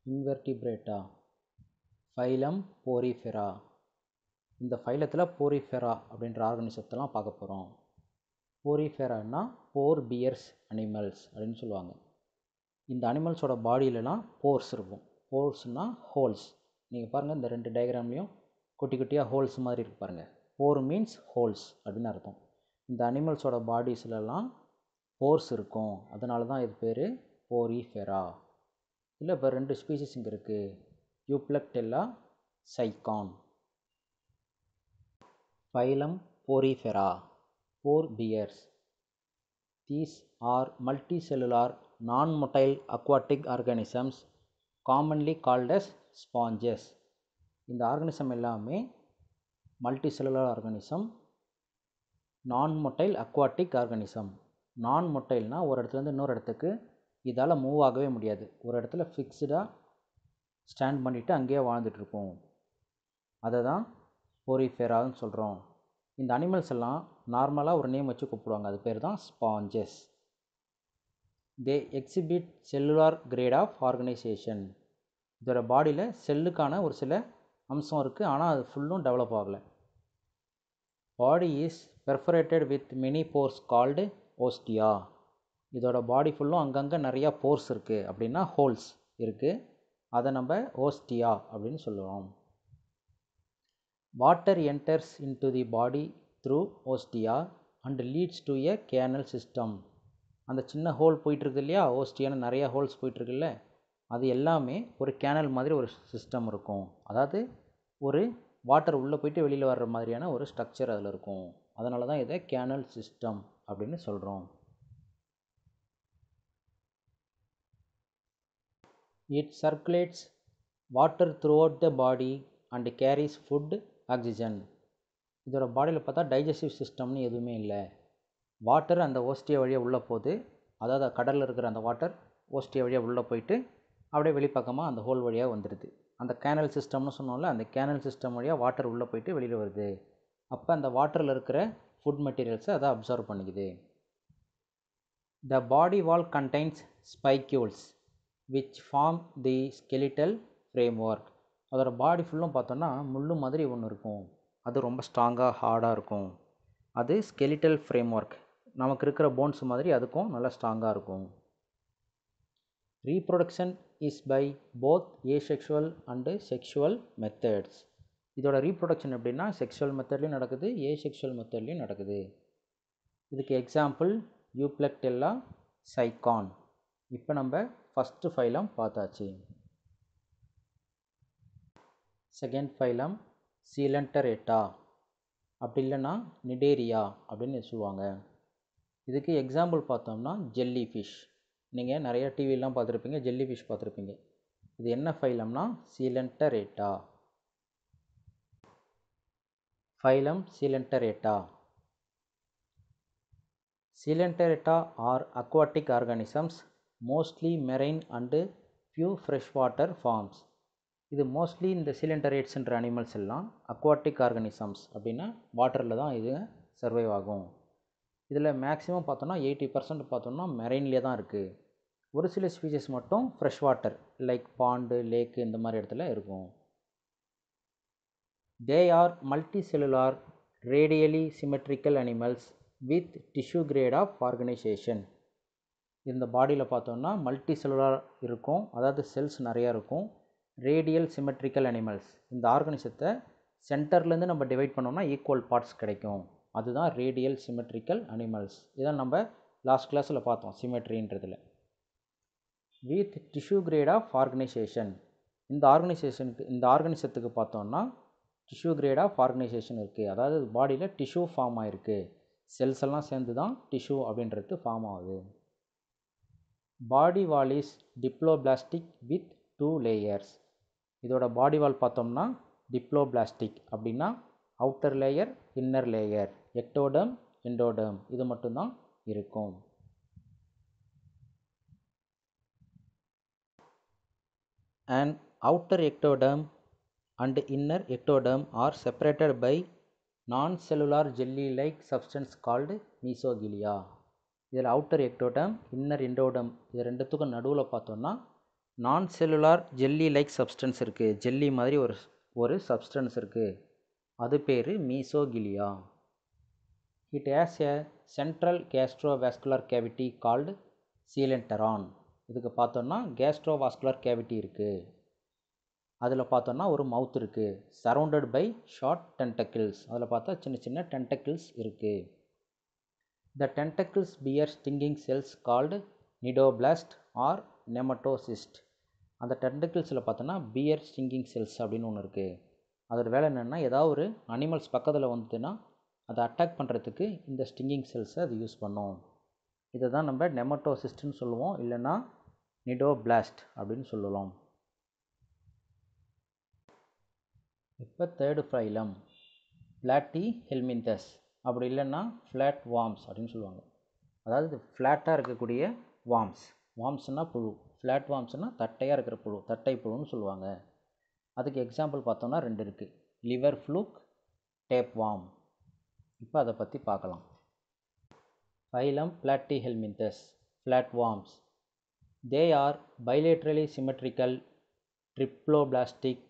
இன்வெர்டிபிரேட்டா. Phylum Porifera. இந்த ஃபைலத்தில் Porifera அப்படின்ற ஆர்கனிசத்தெல்லாம் பார்க்க போகிறோம். போரிஃபெரானா போர் பியர்ஸ் அனிமல்ஸ் அப்படின்னு சொல்லுவாங்க. இந்த அனிமல்ஸோட பாடியிலலாம் போர்ஸ் இருக்கும். போர்ஸ்னால் ஹோல்ஸ். நீங்கள் பாருங்கள், இந்த ரெண்டு டயக்ராம்லேயும் குட்டி குட்டியாக ஹோல்ஸ் மாதிரி இருக்கு பாருங்கள். போர் மீன்ஸ் ஹோல்ஸ் அப்படின்னு அர்த்தம். இந்த அனிமல்ஸோட பாடிஸ்லலாம் போர்ஸ் இருக்கும். அதனால தான் இது பேர் போரிஃபெரா. இல்லை, இப்போ ரெண்டு ஸ்பீசிஸ் இங்கே இருக்குது, யூப்ளக்டெல்லா, Sycon. Phylum Porifera, four bears. These are multicellular, non-motile aquatic organisms commonly called as sponges. இந்த ஆர்கனிசம் எல்லாமே மல்டிசெல்லுலார் ஆர்கனிசம், நான்-மொட்டைல் அக்வாட்டிக் ஆர்கனிசம். நான்-மொட்டைல்னா ஒரு இடத்துலேருந்து இன்னொரு இடத்துக்கு இதால் மூவ் ஆகவே முடியாது. ஒரு இடத்துல ஃபிக்ஸ்டாக ஸ்டாண்ட் பண்ணிவிட்டு அங்கேயே வாழ்ந்துட்டுருக்கும். அதை தான் போரிஃபெரான்னு சொல்கிறோம். இந்த அனிமல்ஸ் எல்லாம் நார்மலாக ஒரு நேம் வச்சு கூப்பிடுவாங்க. அது பேர் தான் sponges. They exhibit cellular grade of organisation. இதோட பாடியில் செல்லுக்கான ஒரு சில அம்சம் இருக்குது, ஆனால் அது ஃபுல்லும் டெவலப் ஆகலை. Body is perforated with many pores called ostia. இதோட பாடி ஃபுல்லும் அங்கங்கே நிறையா போர்ஸ் இருக்குது, அப்படின்னா ஹோல்ஸ் இருக்குது. அதை நம்ம ஓஸ்டியா அப்படின்னு சொல்லுவோம். Water enters into the body through ostia and leads to a canal system. அந்த சின்ன ஹோல் போயிட்டுருக்கு இல்லையா, ஓஸ்டியான நிறையா ஹோல்ஸ் போயிட்டுருக்குல்ல, அது எல்லாமே ஒரு கேனல் மாதிரி ஒரு சிஸ்டம் இருக்கும். அதாவது ஒரு வாட்டர் உள்ளே போயிட்டு வெளியில் வர்ற மாதிரியான ஒரு ஸ்ட்ரக்சர் அதில் இருக்கும். அதனால தான் இதை கேனல் சிஸ்டம் அப்படின்னு சொல்கிறோம். It circulates water throughout the body and carries food, oxygen. இதோட பாடியில் பார்த்தா டைஜஸ்டிவ் சிஸ்டம்னு எதுவுமே இல்லை. வாட்டர் அந்த ஓஸ்டியா வழியாக உள்ளே போகுது. அதாவது கடலில் இருக்கிற அந்த வாட்டர் ஓஸ்டியா வழியாக உள்ளே போயிட்டு அப்படியே வெளிப்பக்கமாக அந்த ஹோல் வழியாக வந்துடுது. அந்த கேனல் சிஸ்டம்னு சொன்னோம்ல, அந்த கேனல் சிஸ்டம் வழியாக வாட்டர் உள்ளே போயிட்டு வெளியில் வருது. அப்போ அந்த வாட்டரில் இருக்கிற ஃபுட் மெட்டீரியல்ஸை அதை அப்சர்வ் பண்ணிக்குது. The body wall contains spicules which form the skeletal framework. அதோட பாடி ஃபுல்லும் பார்த்தோன்னா முள் மாதிரி ஒன்று இருக்கும். அது ரொம்ப ஸ்ட்ராங்காக ஹார்டாக இருக்கும். அது ஸ்கெலிட்டல் ஃப்ரேம்ஒர்க். நமக்கு இருக்கிற போன்ஸ் மாதிரி அதுக்கும் நல்லா ஸ்ட்ராங்காக இருக்கும். Reproduction is by both asexual and sexual methods. இதோட ரீப்ரொடக்ஷன் எப்படின்னா செக்ஷுவல் மெத்தட்லேயும் நடக்குது, ஏசெக்ஷுவல் மெத்தட்லேயும் நடக்குது. இதுக்கு எக்ஸாம்பிள் யூப்ளக்டெல்லா, சைகான். இப்போ நம்ம ஃபஸ்ட்டு ஃபைலம் பார்த்தாச்சு. செகண்ட் ஃபைலம் சீலண்டரேட்டா, அப்படி இல்லைன்னா நிடேரியா அப்படின்னு சொல்லுவாங்க. இதுக்கு எக்ஸாம்பிள் பார்த்தோம்னா ஜெல்லி ஃபிஷ். நீங்கள் நிறையா டிவிலாம் பார்த்துருப்பீங்க, ஜெல்லி ஃபிஷ் பார்த்துருப்பீங்க. இது என்ன ஃபைலம்னா coelenterata. Phylum coelenterata. Coelenterata are aquatic organisms, mostly marine and few fresh water forms. இது மோஸ்ட்லி இந்த சீலண்டரேட்ஸ்ன்ற அனிமல்ஸ் எல்லாம் அக்வாட்டிக் ஆர்கானிசம்ஸ், அப்படின்னா வாட்டரில் தான் இது சர்வைவ் ஆகும். இதில் மேக்ஸிமம் பார்த்தோன்னா 80% பார்த்தோன்னா மெரைன்லேயே தான் இருக்குது. ஒரு சில ஸ்பீஷஸ் மட்டும் fresh water like pond, lake இந்த மாதிரி இடத்துல இருக்கும். They are multicellular radially symmetrical animals with tissue grade of organisation. இந்த பாடியில் பார்த்தோன்னா மல்டி செல்லுலார் இருக்கும், அதாவது செல்ஸ் நிறையா இருக்கும். Radial symmetrical animals. இந்த ஆர்கனிசத்தை சென்டர்லேருந்து நம்ம டிவைட் பண்ணோம்னா ஈக்குவல் பார்ட்ஸ் கிடைக்கும். அதுதான் ரேடியல் சிமெட்ரிக்கல் அனிமல்ஸ். இதான் நம்ம லாஸ்ட் கிளாஸில் பார்த்தோம் சிமெட்ரின்றதில். With tissue grade of organisation. இந்த ஆர்கனிசத்துக்கு பார்த்தோம்னா டிஷ்யூ கிரேட் ஆஃப் ஆர்கனைசேஷன் இருக்குது. அதாவது பாடியில் டிஷ்யூ ஃபார்ம் ஆகிருக்கு. செல்ஸ் எல்லாம் சேர்ந்து தான் டிஷ்யூ அப்படின்றது ஃபார்ம் ஆகுது. Body wall is diploblastic with 2 layers. இதோட பாடி வால் பார்த்தோம்னா டிப்ளோபிளாஸ்டிக், அப்படின்னா outer layer, inner layer, ectoderm, endoderm இது மட்டும்தான் இருக்கும். An outer ectoderm and inner ectoderm are separated by non-cellular jelly-like substance called mesogilia. இதில் outer ectoderm, inner endoderm இது ரெண்டுத்துக்கும் நடுவில் பார்த்தோம்னா non cellular jelly like substance இருக்குது, ஜெல்லி மாதிரி ஒரு சப்ஸ்டன்ஸ் இருக்குது, அது பேர் mesoglea. It has a central gastrovascular cavity called coelenteron. இதுக்கு பார்த்தோன்னா கேஸ்ட்ரோவாஸ்குலர் கேவிட்டி இருக்குது, அதில் பார்த்தோன்னா ஒரு மவுத் இருக்குது, சரவுண்டட் பை ஷார்ட் டென்டக்கிள்ஸ், அதில் பார்த்தா சின்ன சின்ன டென்டக்கிள்ஸ் இருக்குது. The tentacles bear stinging cells called nidoblast or nematocyst. அந்த டென்டக்கிள்ஸில் பார்த்தோன்னா பியர் ஸ்டிங்கிங் செல்ஸ் அப்படின்னு ஒன்று இருக்குது. அதோட வேலை என்னென்னா, ஏதாவது ஒரு அனிமல்ஸ் பக்கத்தில் வந்துட்டுன்னா அதை அட்டாக் பண்ணுறதுக்கு இந்த ஸ்டிங்கிங் செல்ஸை அது யூஸ் பண்ணும். இதை தான் நம்ம நெமட்டோசிஸ்ட்னு சொல்லுவோம், இல்லைன்னா நிடோபிளாஸ்ட் அப்படின்னு சொல்லலாம். இப்போ தேர்டு ஃபைலம் பிளாட்டி ஹெல்மின்தஸ், அப்படி இல்லைன்னா ஃப்ளாட் வார்ம்ஸ் அப்படின்னு சொல்லுவாங்க. அதாவது ஃப்ளாட்டாக இருக்கக்கூடிய வார்ம்ஸ், வார்ம்ஸ்னால் புழு, ஃப்ளாட் வார்ம்ஸ்னால் தட்டையாக இருக்கிற புழு, தட்டை புழுன்னு சொல்லுவாங்க. அதுக்கு எக்ஸாம்பிள் பார்த்தோன்னா 2 இருக்குது, லிவர் ஃப்ளூக், டேப் வார்ம். இப்போ அதை பற்றி பார்க்கலாம். Phylum platyhelminthes, flat worms. They are bilaterally symmetrical triploblastic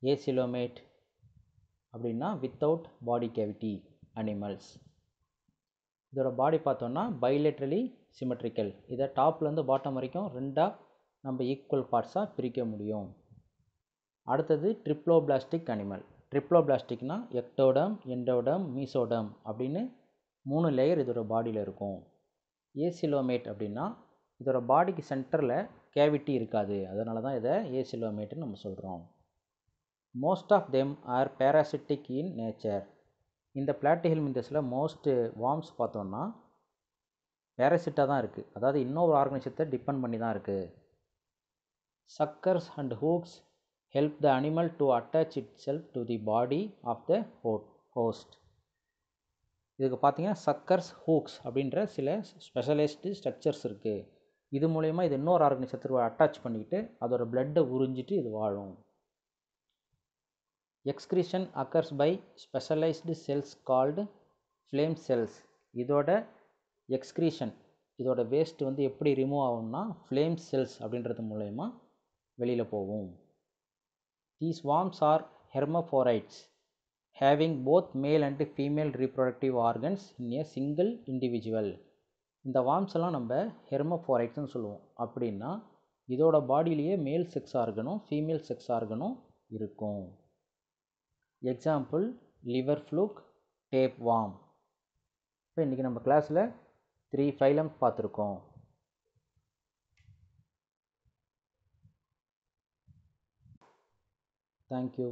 acylomate அப்படின்னா வித்தவுட் பாடி கேவிட்டி அனிமல்ஸ். இதோட பாடி பார்த்தோன்னா பைலேட்ரலி சிமெட்ரிக்கல், இதை டாப்லேருந்து பாட்டம் வரைக்கும் 2ஆக நம்ம ஈக்குவல் பார்ட்ஸாக பிரிக்க முடியும். அடுத்தது ட்ரிப்ளோபிளாஸ்டிக் அனிமல். ட்ரிப்ளோபிளாஸ்டிக்னா எக்டோடம், எண்டோடம், மீசோடம் அப்படின்னு 3 லேயர் இதோட பாடியில் இருக்கும். ஏசிலோமேட் அப்படின்னா இதோட பாடிக்கு சென்டரில் கேவிட்டி இருக்காது, அதனால தான் இதை ஏசிலோமேட்டுன்னு நம்ம சொல்கிறோம். Most of them are parasitic in nature. இந்த பிளாட்டிஹெல்மின்தஸில் மோஸ்ட் வார்ம்ஸ் பார்த்தோன்னா பேராசிட்டாக தான் இருக்குது, அதாவது இன்னொரு ஆர்கனிசத்தை டிபெண்ட் பண்ணி தான் இருக்குது. Suckers and hooks help the animal to attach itself to the body of the host. இதுக்கு பார்த்தீங்கன்னா சக்கர்ஸ், ஹூக்ஸ் அப்படின்ற சில ஸ்பெஷலைஸ்டு ஸ்ட்ரக்சர்ஸ் இருக்குது. இது மூலயமா இது இன்னொரு ஆர்கனிசத்துக்கு அட்டாச் பண்ணிக்கிட்டு அதோட பிளட்டை உறிஞ்சிட்டு இது வாழும். Excretion occurs by specialised cells called flame cells. இதோட எக்ஸ்கிரீஷன், இதோட வேஸ்ட் எப்படி ரிமூவ் ஆகும்னா ஃப்ளேம் செல்ஸ் அப்படின்றது மூலயமா வெளியில் போகும். These worms are hermaphrodites having both male and female reproductive organs in a single individual. இந்த வார்ம்ஸ் எல்லாம் நம்ம ஹெர்மஃபோரைட்ஸ்னு சொல்லுவோம். அப்படின்னா இதோட பாடியிலேயே மேல் செக்ஸ் ஆர்கனும் ஃபீமேல் செக்ஸ் ஆர்கனும் இருக்கும். Example liver fluke, tapeworm. இப்போ இன்றைக்கி நம்ம கிளாஸில் 3 ஃபைலம் பார்த்துருக்கோம். தேங்க்யூ.